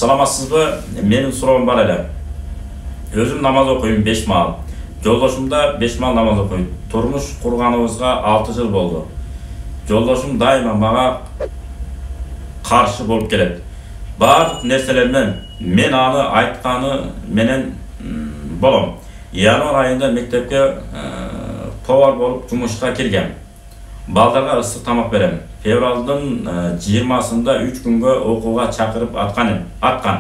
Саламатсызбы? Менин суроом бар эле. Өзүм намаз окуйм 5 маал. Жолдошум да 5 маал намаз окуйт. Турмуш курганыбызга 6 жыл болду. Жолдошум дайыма мага каршы болуп келет. Баардык нерселермен мен аны айтканы менен болом. Январ айында мектепке повар болуп жумушка киргем. Балдарга ысык тамак берем. Февралдын 20-сында 3 күнгө окууга чакырып аткан.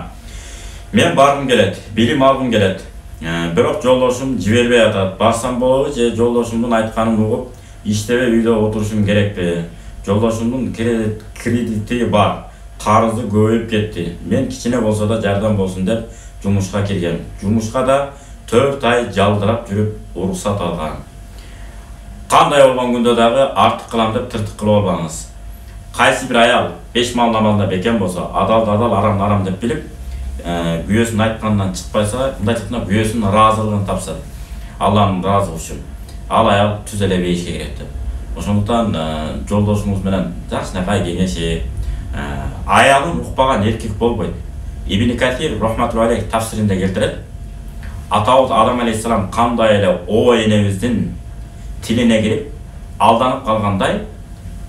Мен баргым келет, билим алгым келет. Бирок жолдошум жибербей атат. Барсам болобу же жолдошумдун айтканын угуп, иштебей үйдө отурушум керекпи? Жолдошумдун кредити бар, карызы көбөйүп кетти. Мен кичине болсо да жардам болсун деп жумушка киргем. Жумушка да 4 ай жалдырап жүрүп уруксат алган. Кандай болгон күндө дагы артык кылам деп тыртык кылып албаңыз. Кайсы бир аял 5 маал намазда бекем болсо, адал арам деп билип, күйөөсүн айткандан чыкпайса, мындай айтқанда күйөөсүнүн ыраазылыгын тапса, Алланын ыраазылыгы үчүн ал аял түз эле бейишке кирет деп. Ошондуктан жолдошуңуз менен жакшынакай кеңешип, аялын укпаган эркек болбойт. Ибн Катир рахматуллахи алейх тафсиринде келтирет. Атабыз Адам алейхиссалам кандай эле ой энебиздин тилине кирип алданып калгандай,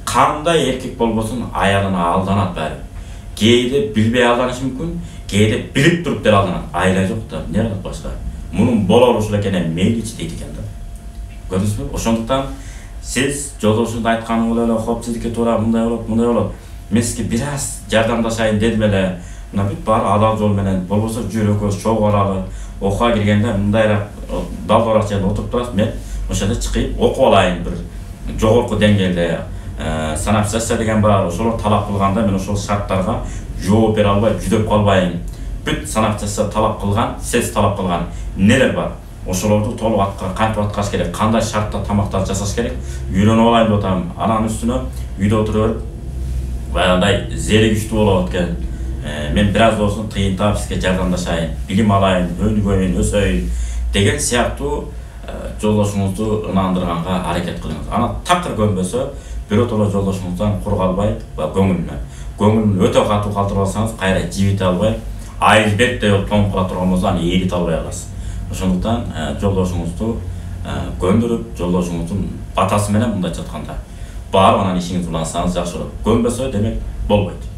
кандай эркек болбосун аялына алданат баары. Кээде билбей алданышы мүмкүн, кээде билип туруп деле алданат. Айла жок да, эмне кылат башка? Мунун болор ушул экени мейличи дейт экен да. Көрдүңүзбү? Ошондуктан сиз жолдошуңуз айтканыңыз эле хоп сиздики туура мындай болот. Мен сизге бир аз жардамдашайын дедим эле. Мына бүт баары адал жол менен, болбосо жүрөкөз чогуу алалы. Окууга киргенде мындайраак далбарак жерде отуруп турасыз, мен ошондо чыкып окуп алайын бир жогорку деңгээлде санап сессия деген бар. Ошолор талап кылганда мен ошол шарттарга жооп бере албай, жүдөп калбайын. Бүт санап сессия талап кылган, сез талап кылган нелер бар? Ошолорду толук кантип аткарыш керек, кандай шартта тамактар жасаш керек, үйрөнүп алайын деп атам. Анан үстүнө үйдө отуруп баягындай зери күчтүү болот экен. Мен бир аз болсун тыйынтап сизге жардамдашайын, билим алайын, өнүгөйүн, өсөйүн деген сыяктуу жолдошуңузду ынандырганга аракет кылыңыз. Ана такыр көнбөсө, биротоло жолдошуңуздан кур калбай, көңүлүн өтө катуу калтырып алсаңыз, кайра жибите албай, айылбектей тоңкура турган болсо аны ээрите албай каласыз. Ошондуктан жолдошуңузду көндүрүп, жолдошуңуздун батасы менен мындайча айтканда, барып анан ишиңизди улантсаңыз жакшы болот. Көнбөсө демек болбойт.